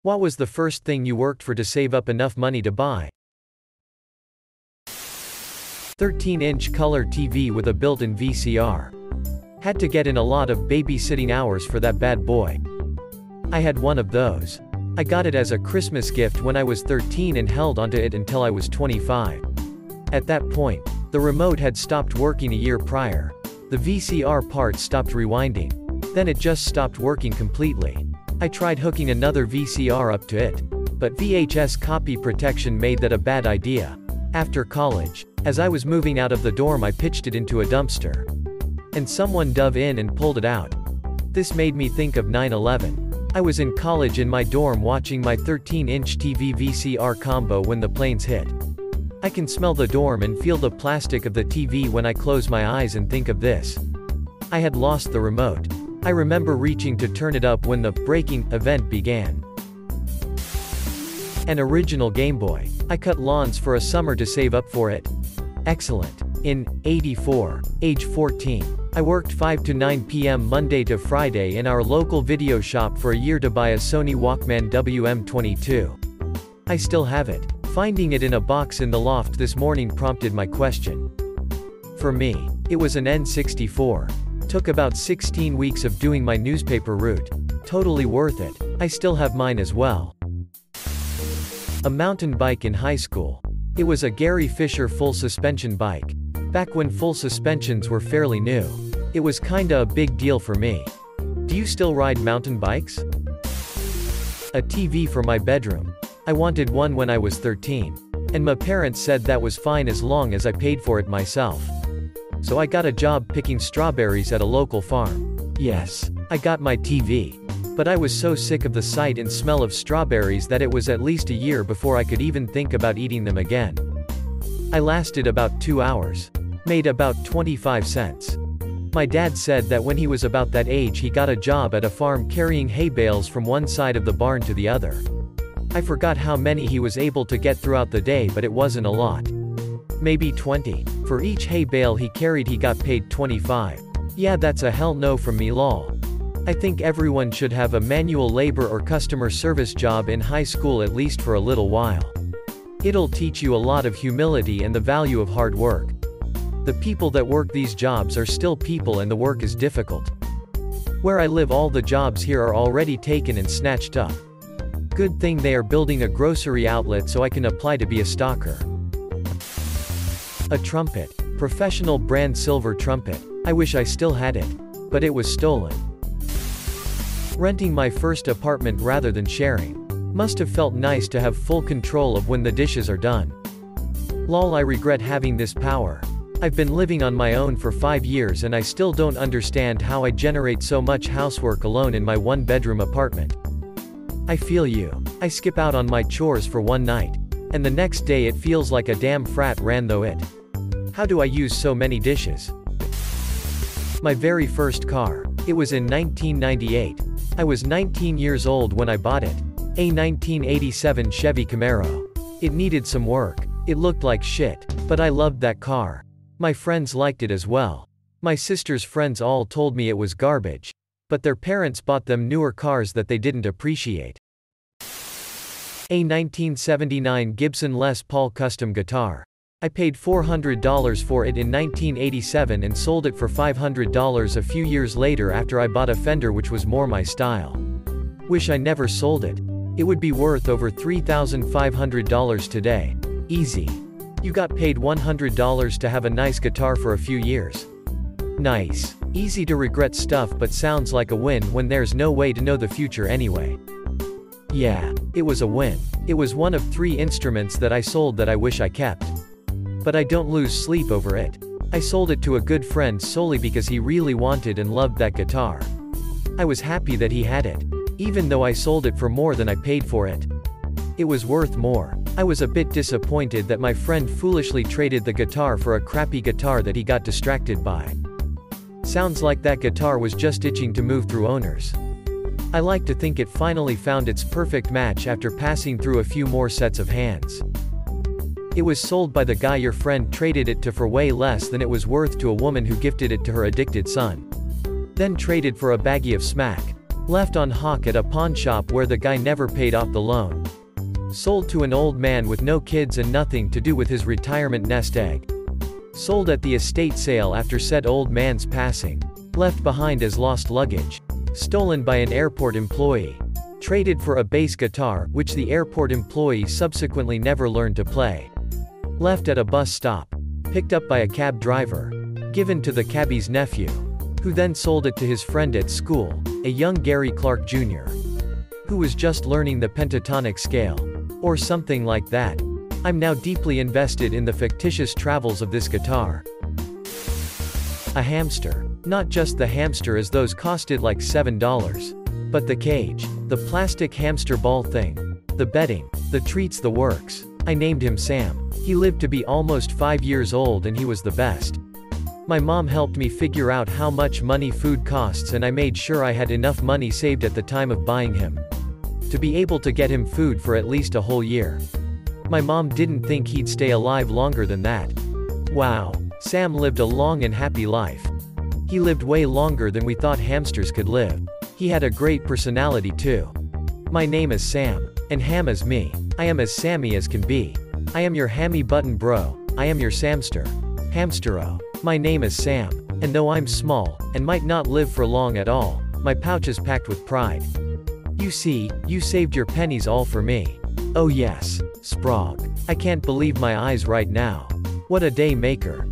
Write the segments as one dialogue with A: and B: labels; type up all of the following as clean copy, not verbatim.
A: What was the first thing you worked for to save up enough money to buy? 13-inch color TV with a built-in VCR. Had to get in a lot of babysitting hours for that bad boy. I had one of those. I got it as a Christmas gift when I was 13 and held onto it until I was 25. At that point, the remote had stopped working a year prior. The VCR part stopped rewinding. Then it just stopped working completely. I tried hooking another VCR up to it, but VHS copy protection made that a bad idea. After college, as I was moving out of the dorm, I pitched it into a dumpster. And someone dove in and pulled it out. This made me think of 9/11. I was in college in my dorm watching my 13-inch TV VCR combo when the planes hit. I can smell the dorm and feel the plastic of the TV when I close my eyes and think of this. I had lost the remote. I remember reaching to turn it up when the breaking event began. An original Game Boy. I cut lawns for a summer to save up for it. Excellent. In '84, age 14, I worked 5 to 9 p.m. Monday to Friday in our local video shop for a year to buy a Sony Walkman WM22. I still have it. Finding it in a box in the loft this morning prompted my question. For me, it was an N64. Took about 16 weeks of doing my newspaper route. Totally worth it. I still have mine as well. A mountain bike in high school. It was a Gary Fisher full suspension bike. Back when full suspensions were fairly new. It was kinda a big deal for me. Do you still ride mountain bikes? A TV for my bedroom. I wanted one when I was 13. And my parents said that was fine as long as I paid for it myself. So I got a job picking strawberries at a local farm. Yes, I got my TV. But I was so sick of the sight and smell of strawberries that it was at least a year before I could even think about eating them again. I lasted about 2 hours. Made about 25 cents. My dad said that when he was about that age he got a job at a farm carrying hay bales from one side of the barn to the other. I forgot how many he was able to get throughout the day, but it wasn't a lot. Maybe 20. For each hay bale he carried he got paid 25. Yeah, that's a hell no from me lol. I think everyone should have a manual labor or customer service job in high school at least for a little while. It'll teach you a lot of humility and the value of hard work. The people that work these jobs are still people and the work is difficult. Where I live, all the jobs here are already taken and snatched up. Good thing they are building a grocery outlet so I can apply to be a stalker. A trumpet. Professional brand silver trumpet. I wish I still had it. But it was stolen. Renting my first apartment rather than sharing. Must have felt nice to have full control of when the dishes are done. Lol, I regret having this power. I've been living on my own for 5 years and I still don't understand how I generate so much housework alone in my one-bedroom apartment. I feel you. I skip out on my chores for one night. And the next day it feels like a damn frat ran though it. How do I use so many dishes? My very first car. It was in 1998. I was 19 years old when I bought it. A 1987 Chevy Camaro. It needed some work. It looked like shit. But I loved that car. My friends liked it as well. My sister's friends all told me it was garbage. But their parents bought them newer cars that they didn't appreciate. A 1979 Gibson Les Paul custom guitar. I paid $400 for it in 1987 and sold it for $500 a few years later after I bought a Fender which was more my style. Wish I never sold it. It would be worth over $3,500 today. Easy. You got paid $100 to have a nice guitar for a few years. Nice. Easy to regret stuff, but sounds like a win when there's no way to know the future anyway. Yeah, it was a win. It was one of 3 instruments that I sold that I wish I kept. But I don't lose sleep over it. I sold it to a good friend solely because he really wanted and loved that guitar. I was happy that he had it, even though I sold it for more than I paid for it. It was worth more. I was a bit disappointed that my friend foolishly traded the guitar for a crappy guitar that he got distracted by. Sounds like that guitar was just itching to move through owners. I like to think it finally found its perfect match after passing through a few more sets of hands. It was sold by the guy your friend traded it to for way less than it was worth to a woman who gifted it to her addicted son. Then traded for a baggie of smack. Left on hawk at a pawn shop where the guy never paid off the loan. Sold to an old man with no kids and nothing to do with his retirement nest egg. Sold at the estate sale after said old man's passing. Left behind as lost luggage. Stolen by an airport employee. Traded for a bass guitar, which the airport employee subsequently never learned to play. Left at a bus stop. Picked up by a cab driver. Given to the cabbie's nephew, who then sold it to his friend at school, a young Gary Clark Jr., who was just learning the pentatonic scale. Or something like that. I'm now deeply invested in the fictitious travels of this guitar. A hamster. Not just the hamster, as those costed like $7. But the cage. The plastic hamster ball thing. The bedding. The treats, the works. I named him Sam. He lived to be almost 5 years old and he was the best. My mom helped me figure out how much money food costs, and I made sure I had enough money saved at the time of buying him to be able to get him food for at least a whole year. My mom didn't think he'd stay alive longer than that. Wow. Sam lived a long and happy life. He lived way longer than we thought hamsters could live. He had a great personality too. My name is Sam. And ham is me. I am as Sammy as can be. I am your hammy button bro. I am your Samster. Hamstero. My name is Sam. And though I'm small, and might not live for long at all, my pouch is packed with pride. You see, you saved your pennies all for me. Oh yes. Sprague. I can't believe my eyes right now. What a day maker.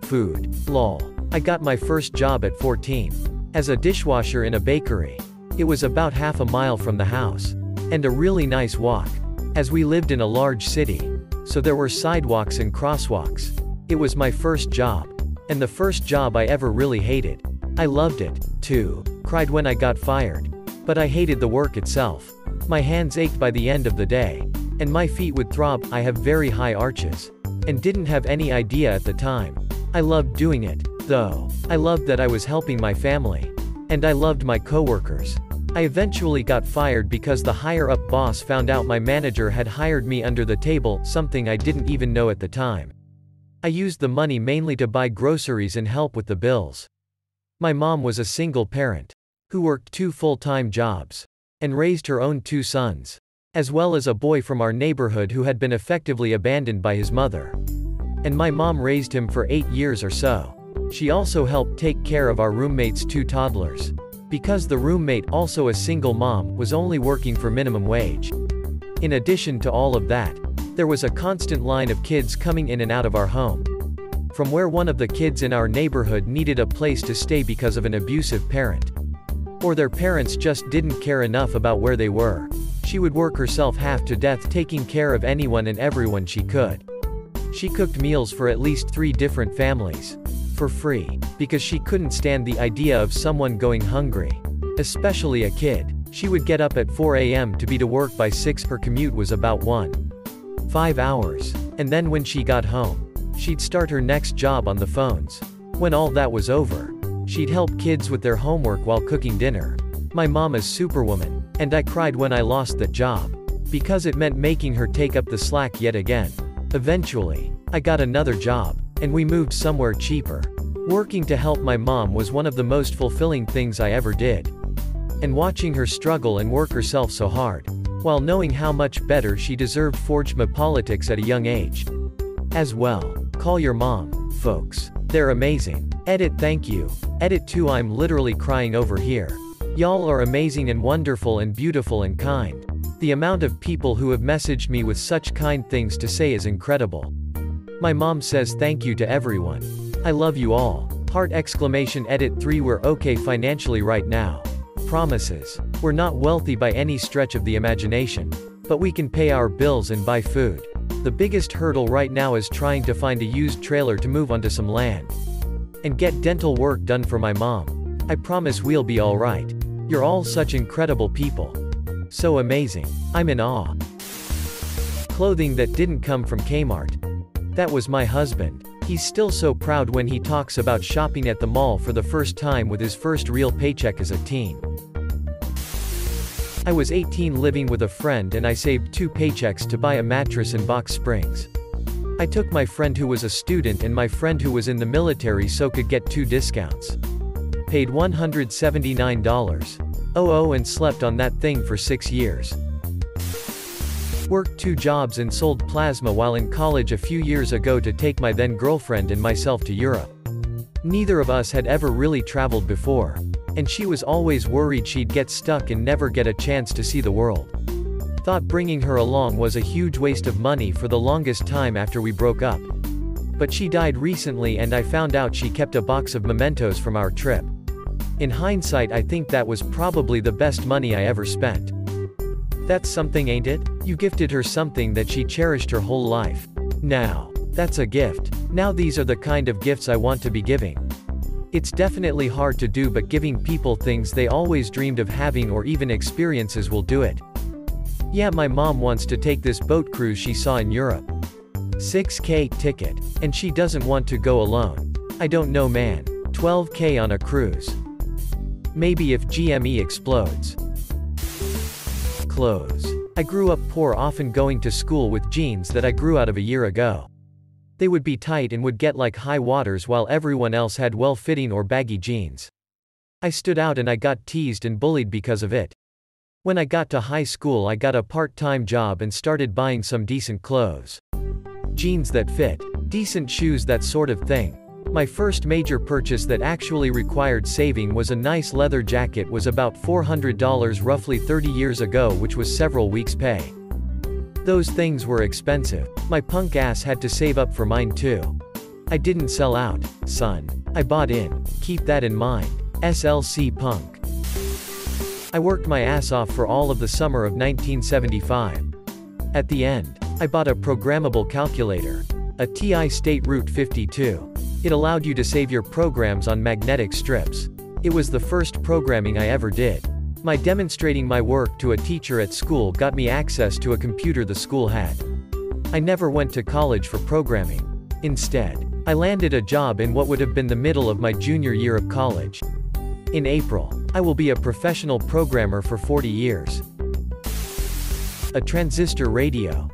A: Food. Lol. I got my first job at 14. As a dishwasher in a bakery. It was about half a mile from the house. And a really nice walk. As we lived in a large city. So there were sidewalks and crosswalks. It was my first job. And the first job I ever really hated. I loved it, too. Cried when I got fired. But I hated the work itself. My hands ached by the end of the day. And my feet would throb. I have very high arches. And didn't have any idea at the time. I loved doing it, though. I loved that I was helping my family. And I loved my coworkers. I eventually got fired because the higher-up boss found out my manager had hired me under the table, something I didn't even know at the time. I used the money mainly to buy groceries and help with the bills. My mom was a single parent who worked 2 full-time jobs and raised her own 2 sons, as well as a boy from our neighborhood who had been effectively abandoned by his mother. And my mom raised him for 8 years or so. She also helped take care of our roommate's 2 toddlers. Because the roommate, also a single mom, was only working for minimum wage. In addition to all of that, there was a constant line of kids coming in and out of our home. From where one of the kids in our neighborhood needed a place to stay because of an abusive parent. Or their parents just didn't care enough about where they were. She would work herself half to death taking care of anyone and everyone she could. She cooked meals for at least 3 different families. For free. Because she couldn't stand the idea of someone going hungry. Especially a kid. She would get up at 4 a.m. to be to work by 6. Her commute was about 5 hours. And then when she got home, she'd start her next job on the phones. When all that was over, she'd help kids with their homework while cooking dinner. My mom is superwoman. And I cried when I lost that job. Because it meant making her take up the slack yet again. Eventually, I got another job. And we moved somewhere cheaper. Working to help my mom was one of the most fulfilling things I ever did. And watching her struggle and work herself so hard, while knowing how much better she deserved, forged my politics at a young age. As well. Call your mom, folks. They're amazing. Edit thank you. Edit 2 I'm literally crying over here. Y'all are amazing and wonderful and beautiful and kind. The amount of people who have messaged me with such kind things to say is incredible. My mom says thank you to everyone. I love you all. Heart exclamation edit 3 We're okay financially right now. Promises. We're not wealthy by any stretch of the imagination. But we can pay our bills and buy food. The biggest hurdle right now is trying to find a used trailer to move onto some land. And get dental work done for my mom. I promise we'll be alright. You're all such incredible people. So amazing. I'm in awe. Clothing that didn't come from Kmart. That was my husband. He's still so proud when he talks about shopping at the mall for the first time with his first real paycheck as a teen. I was 18 living with a friend and I saved 2 paychecks to buy a mattress and box springs. I took my friend who was a student and my friend who was in the military so could get 2 discounts. Paid $179. And slept on that thing for 6 years. Worked 2 jobs and sold plasma while in college a few years ago to take my then girlfriend and myself to Europe. Neither of us had ever really traveled before. And she was always worried she'd get stuck and never get a chance to see the world. Thought bringing her along was a huge waste of money for the longest time after we broke up. But she died recently and I found out she kept a box of mementos from our trip. In hindsight, I think that was probably the best money I ever spent. That's something, ain't it? You gifted her something that she cherished her whole life. Now, that's a gift. Now these are the kind of gifts I want to be giving. It's definitely hard to do, but giving people things they always dreamed of having or even experiences will do it. Yeah, my mom wants to take this boat cruise she saw in Europe. $6K ticket. And she doesn't want to go alone. I don't know, man. $12K on a cruise. Maybe if GME explodes. Clothes. I grew up poor, often going to school with jeans that I grew out of a year ago. They would be tight and would get like high waters while everyone else had well-fitting or baggy jeans. I stood out and I got teased and bullied because of it. When I got to high school, I got a part-time job and started buying some decent clothes. Jeans that fit, decent shoes, that sort of thing. My first major purchase that actually required saving was a nice leather jacket. Was about $400 roughly 30 years ago, which was several weeks' pay. Those things were expensive. My punk ass had to save up for mine too. I didn't sell out, son. I bought in. Keep that in mind. SLC punk. I worked my ass off for all of the summer of 1975. At the end, I bought a programmable calculator. A TI State Route 52. It allowed you to save your programs on magnetic strips. It was the first programming I ever did. My demonstrating my work to a teacher at school got me access to a computer the school had. I never went to college for programming. Instead, I landed a job in what would have been the middle of my junior year of college. In April, I will be a professional programmer for 40 years. A transistor radio.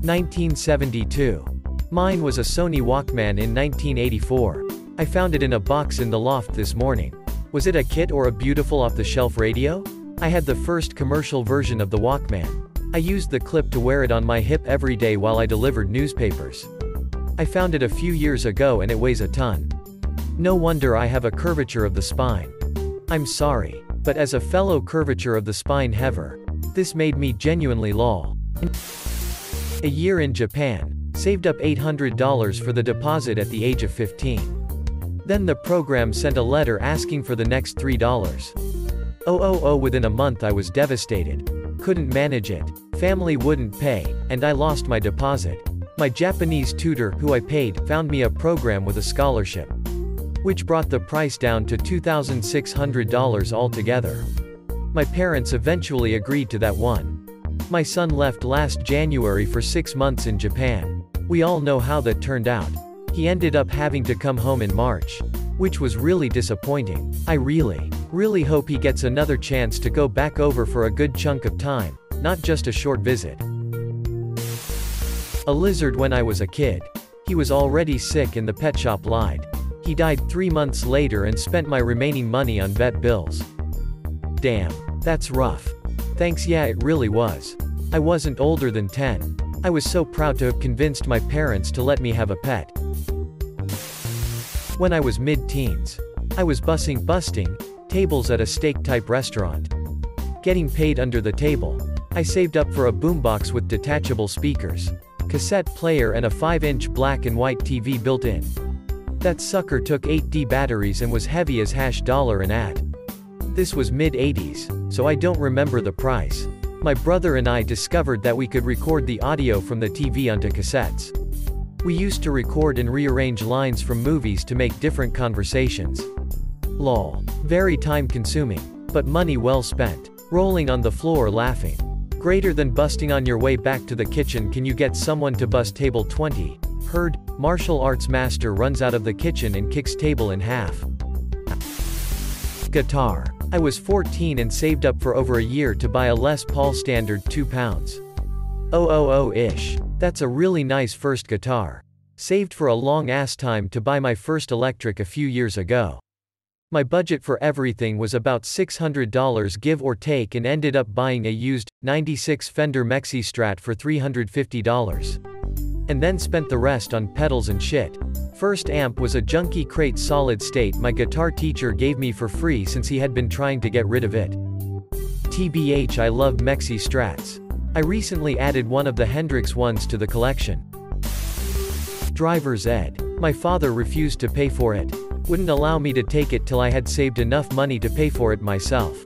A: 1972. Mine was a Sony Walkman in 1984. I found it in a box in the loft this morning. Was it a kit or a beautiful off-the-shelf radio? I had the first commercial version of the Walkman. I used the clip to wear it on my hip every day while I delivered newspapers. I found it a few years ago and it weighs a ton. No wonder I have a curvature of the spine. I'm sorry, but as a fellow curvature of the spine heaver, this made me genuinely lol. A year in Japan. Saved up $800 for the deposit at the age of 15. Then the program sent a letter asking for the next $3. Within a month I was devastated. Couldn't manage it. Family wouldn't pay, and I lost my deposit. My Japanese tutor, who I paid, found me a program with a scholarship, which brought the price down to $2,600 altogether. My parents eventually agreed to that one. My son left last January for 6 months in Japan. We all know how that turned out. He ended up having to come home in March, which was really disappointing. I really hope he gets another chance to go back over for a good chunk of time, not just a short visit. A lizard. When I was a kid, he was already sick and the pet shop lied. He died 3 months later and spent my remaining money on vet bills. Damn, that's rough. Thanks. Yeah, it really was. I wasn't older than 10. I was so proud to have convinced my parents to let me have a pet. When I was mid-teens, I was busting tables at a steak-type restaurant. Getting paid under the table. I saved up for a boombox with detachable speakers, cassette player and a 5-inch black and white TV built in. That sucker took 8D batteries and was heavy as $1 an ad. This was mid-80s, so I don't remember the price. My brother and I discovered that we could record the audio from the TV onto cassettes. We used to record and rearrange lines from movies to make different conversations. Lol. Very time-consuming, but money well spent. Rolling on the floor laughing. Greater than busting on your way back to the kitchen. Can you get someone to bust table 20? Heard. Martial arts master runs out of the kitchen and kicks table in half. Guitar. I was 14 and saved up for over a year to buy a Les Paul Standard 2 pounds. ish. That's a really nice first guitar. Saved for a long ass time to buy my first electric a few years ago. My budget for everything was about $600 give or take, and ended up buying a used, 96 Fender Mexi Strat for $350. And then spent the rest on pedals and shit. First amp was a junky crate solid state my guitar teacher gave me for free since he had been trying to get rid of it. TBH, I love Mexi Strats. I recently added one of the Hendrix ones to the collection. Driver's ed. My father refused to pay for it. Wouldn't allow me to take it till I had saved enough money to pay for it myself.